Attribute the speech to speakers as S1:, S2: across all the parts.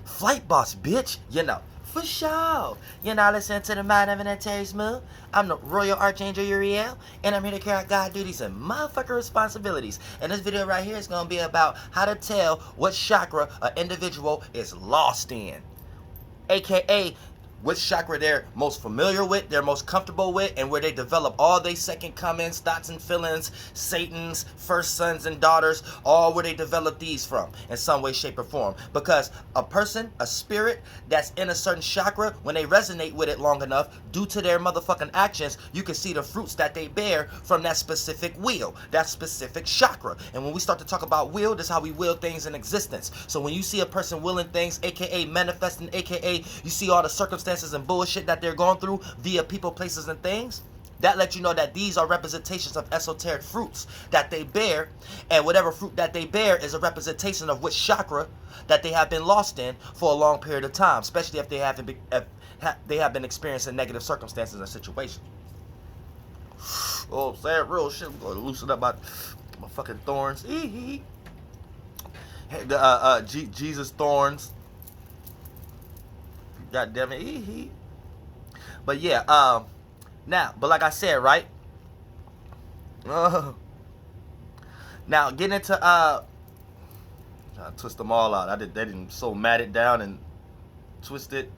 S1: Flight boss, bitch. You know. For sure. You're now listening to the Mind of an Terry Smooth. I'm the Royal Archangel Uriel, and I'm here to carry out God duties and motherfucking responsibilities. And this video right here is going to be about how to tell what chakra an individual is lost in. AKA which chakra they're most familiar with, they're most comfortable with, and where they develop all their second comings, thoughts and feelings, Satan's first sons and daughters, all where they develop these from in some way, shape, or form. Because a person, a spirit that's in a certain chakra, when they resonate with it long enough, due to their motherfucking actions, you can see the fruits that they bear from that specific wheel, that specific chakra. And when we start to talk about will, that's how we will things in existence. So when you see a person willing things, aka manifesting, aka you see all the circumstances and bullshit that they're going through via people, places, and things, that lets you know that these are representations of esoteric fruits that they bear, and whatever fruit that they bear is a representation of which chakra that they have been lost in for a long period of time, especially if they have been experiencing negative circumstances and situations. Oh, sad real shit. I'm going to loosen up my fucking thorns. Jesus thorns. God damn it. But yeah, now, but like I said, right? Now, getting into, trying to twist them all out. They didn't so mat it down and twist it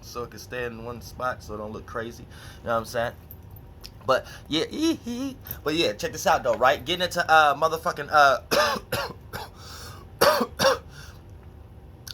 S1: so it can stay in one spot so it don't look crazy. You know what I'm saying? But yeah, check this out though, right? Getting into,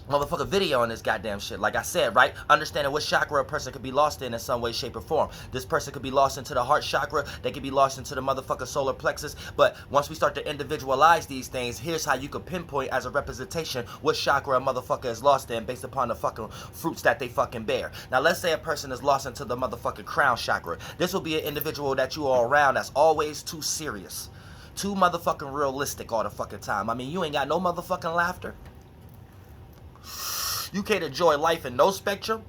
S1: motherfucker video on this goddamn shit. Like I said, right? Understanding what chakra a person could be lost in some way, shape, or form. This person could be lost into the heart chakra. They could be lost into the motherfucker solar plexus. But once we start to individualize these things, here's how you could pinpoint as a representation what chakra a motherfucker is lost in based upon the fucking fruits that they fucking bear. Now, let's say a person is lost into the motherfucking crown chakra. This will be an individual that you are around that's always too serious. Too motherfucking realistic all the fucking time. I mean, you ain't got no motherfucking laughter. You can't enjoy life in no spectrum.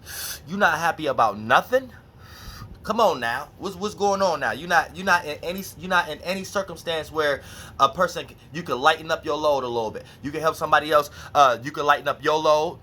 S1: You not happy about nothing. Come on now, what's going on now? You're not in any circumstance where a person, you can lighten up your load a little bit. You can help somebody else. You can lighten up your load.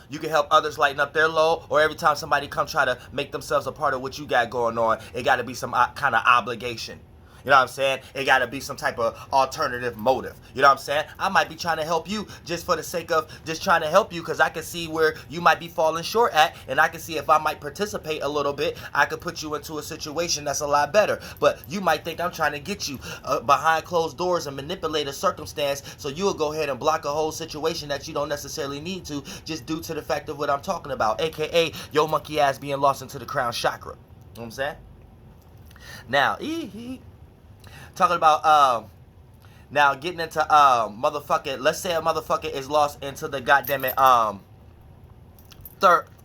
S1: You can help others lighten up their load. Or every time somebody come try to make themselves a part of what you got going on, it got to be some kind of obligation. You know what I'm saying? It got to be some type of alternative motive. You know what I'm saying? I might be trying to help you just for the sake of just trying to help you, because I can see where you might be falling short at, and I can see if I might participate a little bit, I could put you into a situation that's a lot better. But you might think I'm trying to get you behind closed doors and manipulate a circumstance, so you'll go ahead and block a whole situation that you don't necessarily need to, just due to the fact of what I'm talking about, aka your monkey ass being lost into the crown chakra. You know what I'm saying? Now, talking about now getting into motherfucking, let's say a motherfucker is lost into the goddamn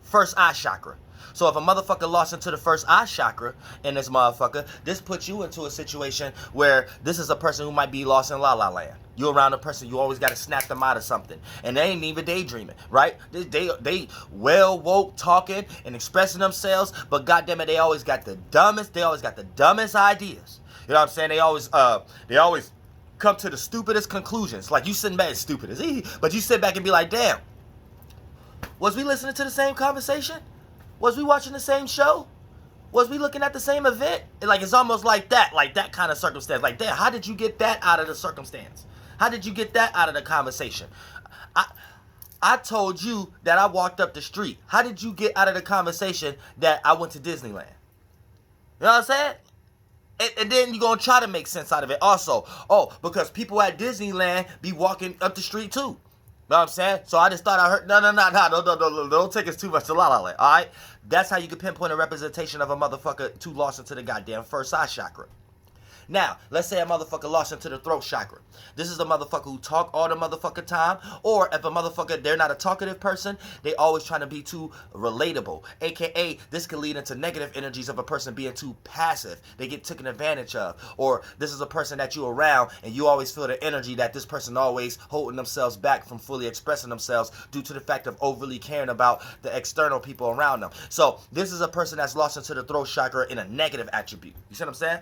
S1: first eye chakra. So if a motherfucker lost into the first eye chakra in this motherfucker, this puts you into a situation where this is a person who might be lost in la la land. You're around a person, you always got to snap them out of something. And they ain't even daydreaming, right? They well woke, talking and expressing themselves, but goddamn it, they always got the dumbest ideas. You know what I'm saying? They always come to the stupidest conclusions. Like, you sitting back, it's stupid as easy, but you sit back and be like, damn, was we listening to the same conversation? Was we watching the same show? Was we looking at the same event? Like, it's almost like that kind of circumstance. Like, damn, how did you get that out of the circumstance? How did you get that out of the conversation? I told you that I walked up the street. How did you get out of the conversation that I went to Disneyland? You know what I'm saying? And then you're going to try to make sense out of it also. Oh, because people at Disneyland be walking up the street too. You know what I'm saying? So I just thought I heard, no, don't take us too much to la la land, all right? That's how you can pinpoint a representation of a motherfucker too lost into the goddamn first eye chakra. Now, let's say a motherfucker lost into the throat chakra. This is a motherfucker who talk all the motherfucker time. Or if a motherfucker, they're not a talkative person, they always trying to be too relatable. AKA, this can lead into negative energies of a person being too passive. They get taken advantage of. Or this is a person that you around and you always feel the energy that this person always holding themselves back from fully expressing themselves due to the fact of overly caring about the external people around them. So this is a person that's lost into the throat chakra in a negative attribute. You see what I'm saying?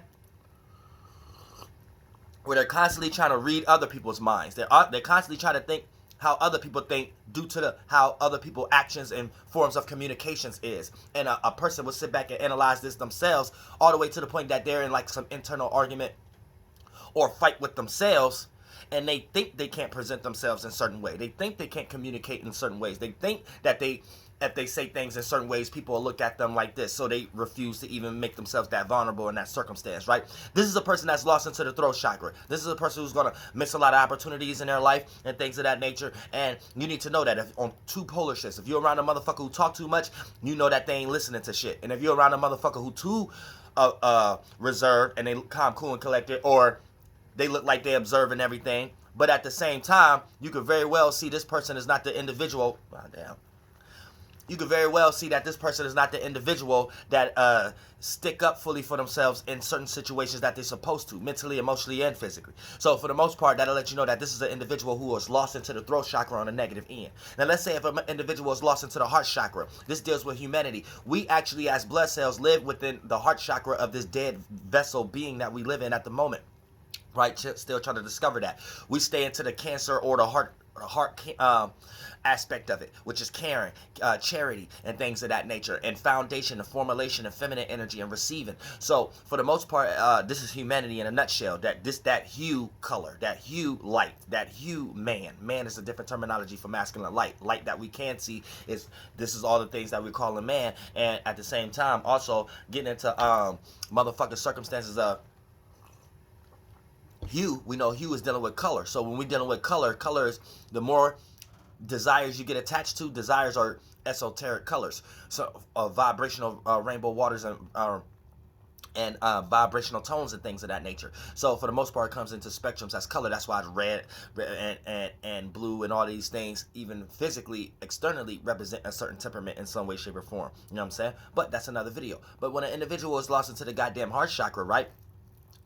S1: Where they're constantly trying to read other people's minds. They're constantly trying to think how other people think due to how other people actions and forms of communications is. And a person will sit back and analyze this themselves all the way to the point that they're in like some internal argument or fight with themselves, and they think they can't present themselves in a certain way. They think they can't communicate in certain ways. They think that if they say things in certain ways, people will look at them like this, so they refuse to even make themselves that vulnerable in that circumstance, right? This is a person that's lost into the throat chakra. This is a person who's going to miss a lot of opportunities in their life and things of that nature, and you need to know that if on two polar shifts, if you're around a motherfucker who talk too much, you know that they ain't listening to shit. And if you're around a motherfucker who too reserved and they calm, cool, and collected, or they look like they observing everything, but at the same time, you could very well see this person is not the individual. Oh, damn. You could very well see that this person is not the individual that stick up fully for themselves in certain situations that they're supposed to, mentally, emotionally, and physically. So for the most part, that'll let you know that this is an individual who is lost into the throat chakra on the negative end. Now let's say if an individual is lost into the heart chakra, this deals with humanity. We actually, as blood cells, live within the heart chakra of this dead vessel being that we live in at the moment. Right? Still trying to discover that. We stay into the cancer or the heart aspect of it, which is caring, charity, and things of that nature, and foundation, and formulation, and feminine energy, and receiving. So for the most part, this is humanity in a nutshell. That hue color, that hue light, that hue man. Man is a different terminology for masculine light. Light that we can see this is all the things that we call a man, and at the same time also getting into motherfucking circumstances of hue. We know hue is dealing with color. So when we're dealing with color is the more desires you get attached to. Desires are esoteric colors. So vibrational rainbow waters and vibrational tones and things of that nature. So for the most part, it comes into spectrums as color. That's why it's red and blue and all these things, even physically, externally, represent a certain temperament in some way, shape, or form. You know what I'm saying? But that's another video. But when an individual is lost into the goddamn heart chakra, right?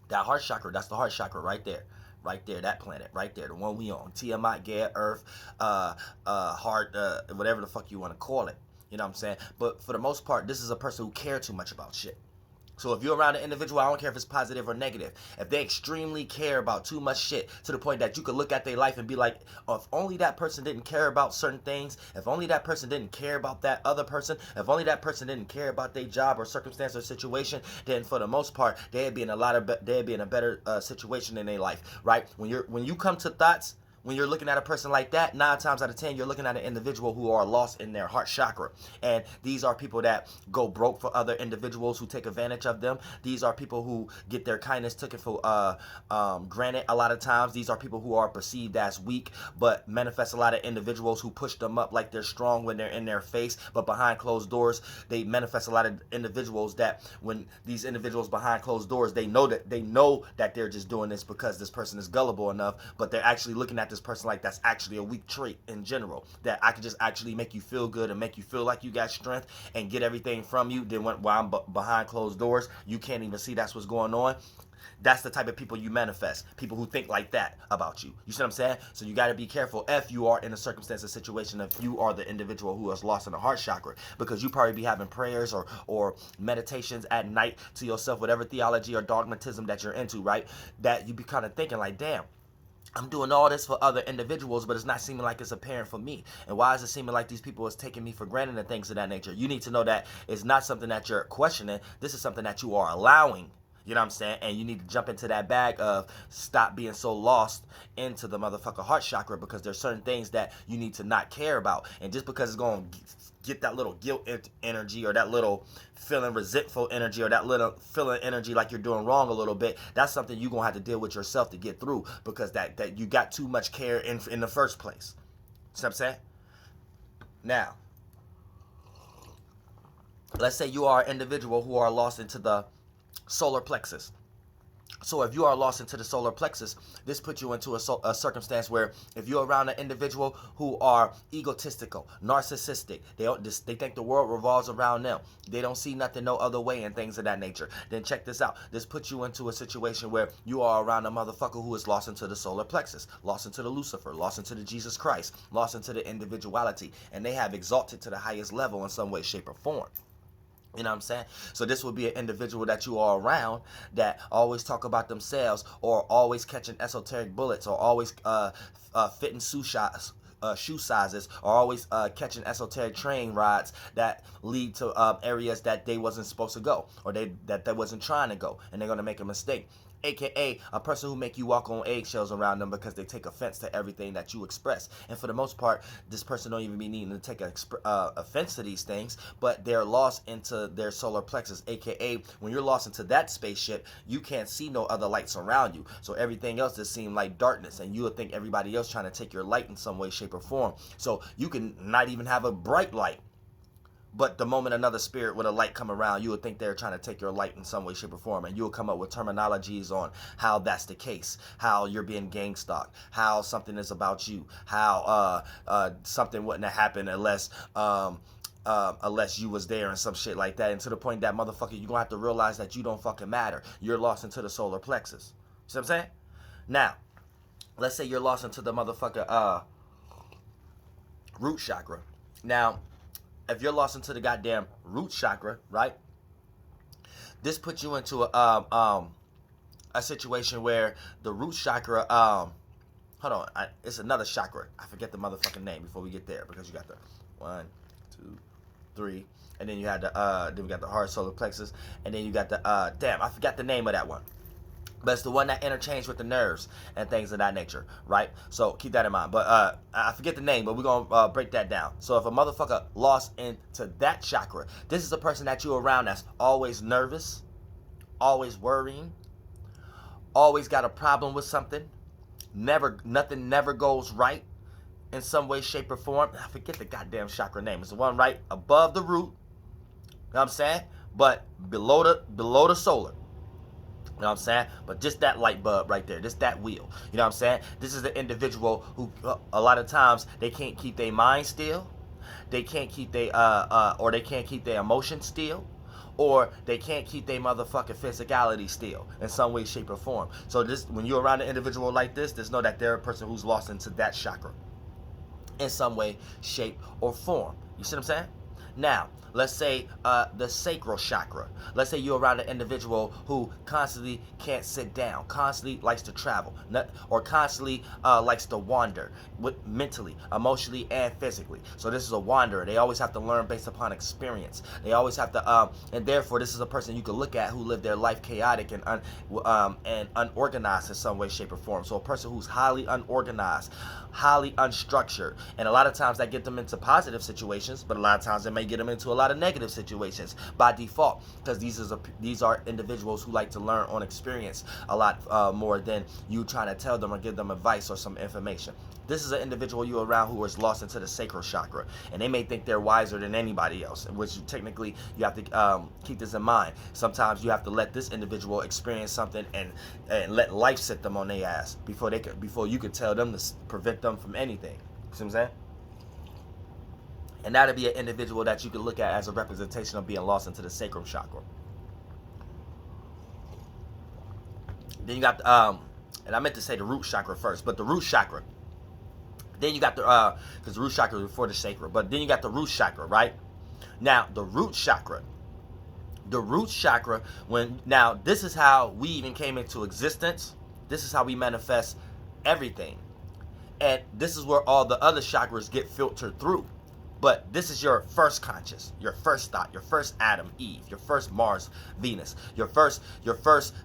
S1: That heart chakra, that's the heart chakra right there. Right there, that planet, right there, the one we on. Tiamat, Gaia, Earth, heart, whatever the fuck you want to call it. You know what I'm saying? But for the most part, this is a person who cares too much about shit. So if you're around an individual, I don't care if it's positive or negative, if they extremely care about too much shit to the point that you could look at their life and be like, oh, if only that person didn't care about certain things, if only that person didn't care about that other person, if only that person didn't care about their job or circumstance or situation, then for the most part, they'd be in a better situation in their life, right? When you come to thoughts, when you're looking at a person like that, 9 times out of 10, you're looking at an individual who are lost in their heart chakra. And these are people that go broke for other individuals who take advantage of them. These are people who get their kindness taken for granted a lot of times. These are people who are perceived as weak, but manifest a lot of individuals who push them up like they're strong when they're in their face. But behind closed doors, they manifest a lot of individuals that when these individuals behind closed doors, they know that they're just doing this because this person is gullible enough, but they're actually looking at this person like that's actually a weak trait in general, that I could just actually make you feel good and make you feel like you got strength and get everything from you. Then while I'm behind closed doors, you can't even see that's what's going on. That's the type of people you manifest. People who think like that about you. You see what I'm saying? So you got to be careful if you are in a circumstance or situation, if you are the individual who is lost in the heart chakra, because you probably be having prayers or meditations at night to yourself, whatever theology or dogmatism that you're into, right? That you be kind of thinking like, damn, I'm doing all this for other individuals, but it's not seeming like it's apparent for me. And why is it seeming like these people is taking me for granted and things of that nature? You need to know that it's not something that you're questioning. This is something that you are allowing. You know what I'm saying? And you need to jump into that bag of stop being so lost into the motherfucker heart chakra, because there's certain things that you need to not care about. And just because it's going to get that little guilt energy or that little feeling resentful energy or that little feeling energy like you're doing wrong a little bit, that's something you're going to have to deal with yourself to get through, because that you got too much care in the first place. See what I'm saying? Now, let's say you are an individual who are lost into the solar plexus. So if you are lost into the solar plexus, this puts you into a circumstance where if you're around an individual who are egotistical, narcissistic, they think the world revolves around them, they don't see nothing no other way and things of that nature, then check this out. This puts you into a situation where you are around a motherfucker who is lost into the solar plexus, lost into the Lucifer, lost into the Jesus Christ, lost into the individuality, and they have exalted to the highest level in some way, shape, or form. You know what I'm saying? So this would be an individual that you are around that always talk about themselves, or always catching esoteric bullets, or always fitting shoe sizes, are always catching esoteric train rides that lead to areas that they wasn't supposed to go, or they wasn't trying to go, and they're gonna make a mistake. AKA a person who make you walk on eggshells around them because they take offense to everything that you express. And for the most part, this person don't even be needing to take offense to these things, but they're lost into their solar plexus. AKA when you're lost into that spaceship, you can't see no other lights around you. So everything else just seems like darkness, and you would think everybody else trying to take your light in some way, shape, or form. So you can not even have a bright light, but the moment another spirit with a light come around, you would think they're trying to take your light in some way, shape, or form. And you'll come up with terminologies on how that's the case, how you're being gang stalked, how something is about you, how something wouldn't have happened unless you was there and some shit like that. And to the point that motherfucker, you're going to have to realize that you don't fucking matter. You're lost into the solar plexus. See what I'm saying? Now, let's say you're lost into the motherfucker root chakra. Now, if you're lost into the goddamn root chakra, right? This puts you into a situation where the root chakra, hold on, it's another chakra. I forget the motherfucking name before we get there, because you got the 1, 2, 3, and then you had the then we got the heart, solar plexus, and then you got the damn, I forgot the name of that one. But it's the one that interchanges with the nerves and things of that nature, right? So keep that in mind. But I forget the name, but we're going to break that down. So if a motherfucker lost into that chakra, this is a person that you're around that's always nervous, always worrying, always got a problem with something, nothing never goes right in some way, shape, or form. I forget the goddamn chakra name. It's the one right above the root, you know what I'm saying? But below the solar. You know what I'm saying? But just that light bulb right there, just that wheel. You know what I'm saying? This is the individual who a lot of times they can't keep their mind still. They can't keep their or they can't keep their emotions still, or they can't keep their motherfucking physicality still in some way, shape, or form. So this, when you're around an individual like this, just know that they're a person who's lost into that chakra in some way, shape, or form. You see what I'm saying? Now, let's say the sacral chakra. Let's say you're around an individual who constantly can't sit down, constantly likes to travel, or constantly likes to wander mentally, emotionally, and physically. So this is a wanderer. They always have to learn based upon experience. They always have to, and therefore this is a person you can look at who lived their life chaotic and unorganized in some way, shape, or form. So a person who's highly unorganized, highly unstructured, and a lot of times that get them into positive situations, but a lot of times it may get them into a lot of negative situations by default, because these are individuals who like to learn on experience a lot more than you trying to tell them or give them advice or some information. This is an individual you around who is lost into the sacral chakra, and they may think they're wiser than anybody else, which technically you have to keep this in mind. Sometimes you have to let this individual experience something and let life sit them on their ass before you could tell them to prevent them from anything. You see what I'm saying? And that'll be an individual that you can look at as a representation of being lost into the sacral chakra. Then you got and I meant to say the root chakra first, but the root chakra. Then you got the because the root chakra is before the sacral, but then you got the root chakra, right? Now the root chakra, now this is how we even came into existence. This is how we manifest everything, and this is where all the other chakras get filtered through. But this is your first conscious, your first thought, your first Adam, Eve, your first Mars, Venus, your first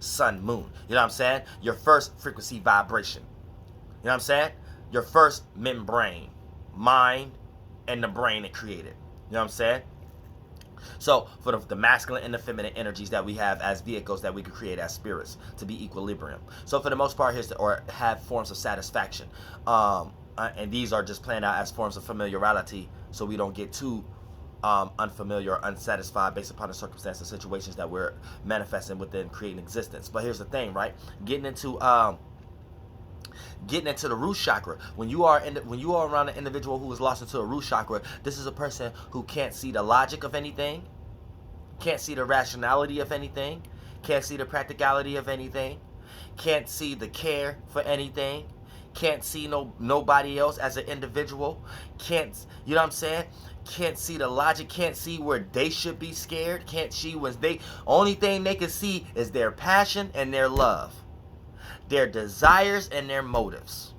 S1: sun, moon. You know what I'm saying? Your first frequency vibration. You know what I'm saying? Your first membrane, mind, and the brain it created. You know what I'm saying? So for the masculine and the feminine energies that we have as vehicles that we could create as spirits to be equilibrium. So for the most part, or have forms of satisfaction. And these are just playing out as forms of familiarity, so we don't get too unfamiliar or unsatisfied based upon the circumstances and situations that we're manifesting within creating existence. But here's the thing, right? Getting into the root chakra. When you are around an individual who is lost into a root chakra, this is a person who can't see the logic of anything, can't see the rationality of anything, can't see the practicality of anything, can't see the care for anything, can't see nobody else as an individual, you know what I'm saying? Can't see the logic, can't see where they should be scared, can't see only thing they can see is their passion and their love, their desires and their motives.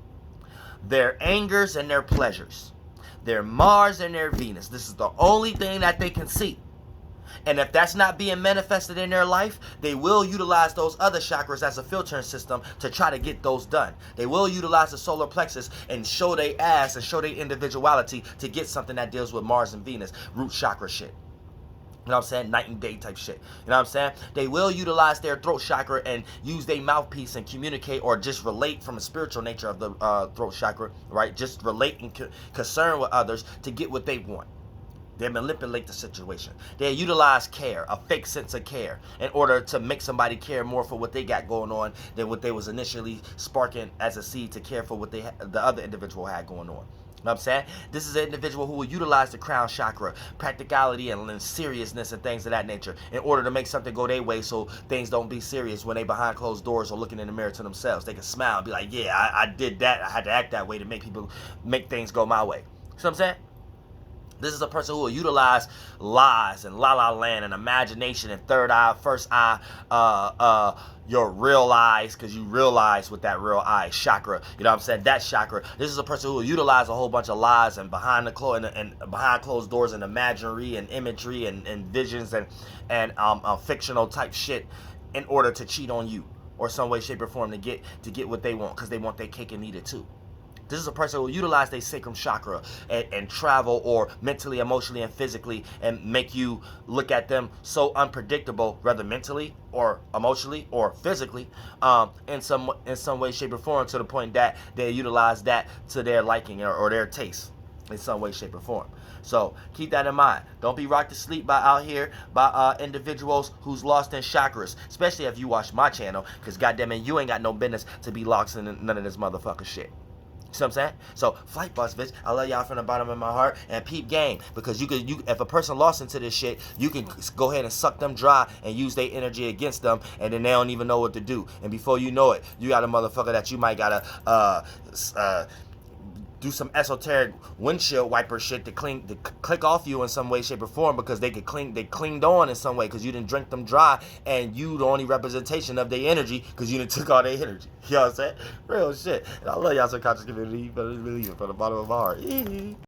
S1: their angers and their pleasures, their Mars and their Venus. This is the only thing that they can see. And if that's not being manifested in their life, they will utilize those other chakras as a filtering system to try to get those done. They will utilize the solar plexus and show their ass and show their individuality to get something that deals with Mars and Venus, root chakra shit. You know what I'm saying? Night and day type shit. You know what I'm saying? They will utilize their throat chakra and use their mouthpiece and communicate or just relate from a spiritual nature of the throat chakra, right? Just relate and concern with others to get what they want. They manipulate the situation. They utilize care, a fake sense of care, in order to make somebody care more for what they got going on than what they was initially sparking as a seed to care for what the other individual had going on. You know what I'm saying? This is an individual who will utilize the crown chakra, practicality and seriousness and things of that nature in order to make something go their way so things don't be serious when they behind closed doors or looking in the mirror to themselves. They can smile and be like, yeah, I did that. I had to act that way to make things go my way. You know what I'm saying? This is a person who will utilize lies and la-la land and imagination and third eye, first eye, your real eyes, because you realize with that real eye chakra. You know what I'm saying? That chakra. This is a person who will utilize a whole bunch of lies and behind closed doors and imaginary and imagery and visions and fictional type shit in order to cheat on you or some way, shape, or form to get what they want, because they want their cake and eat it too. This is a person who will utilize their sacral chakra and travel or mentally, emotionally, and physically and make you look at them so unpredictable, whether mentally or emotionally or physically, in some way, shape, or form, to the point that they utilize that to their liking or their taste in some way, shape, or form. So keep that in mind. Don't be rocked to sleep out here by individuals who's lost in chakras, especially if you watch my channel, because goddamn it, you ain't got no business to be lost in none of this motherfucker shit. See what I'm saying? So, flight bus, bitch. I love y'all from the bottom of my heart. And peep game. Because you if a person lost into this shit, you can go ahead and suck them dry and use their energy against them, and then they don't even know what to do. And before you know it, you got a motherfucker that you might gotta do some esoteric windshield wiper shit to click off you in some way, shape, or form, because they clinged on in some way because you didn't drink them dry, and you the only representation of their energy because you done took all their energy. You know what I'm saying? Real shit. And I love y'all subconscious community. You better believe it from the bottom of my heart.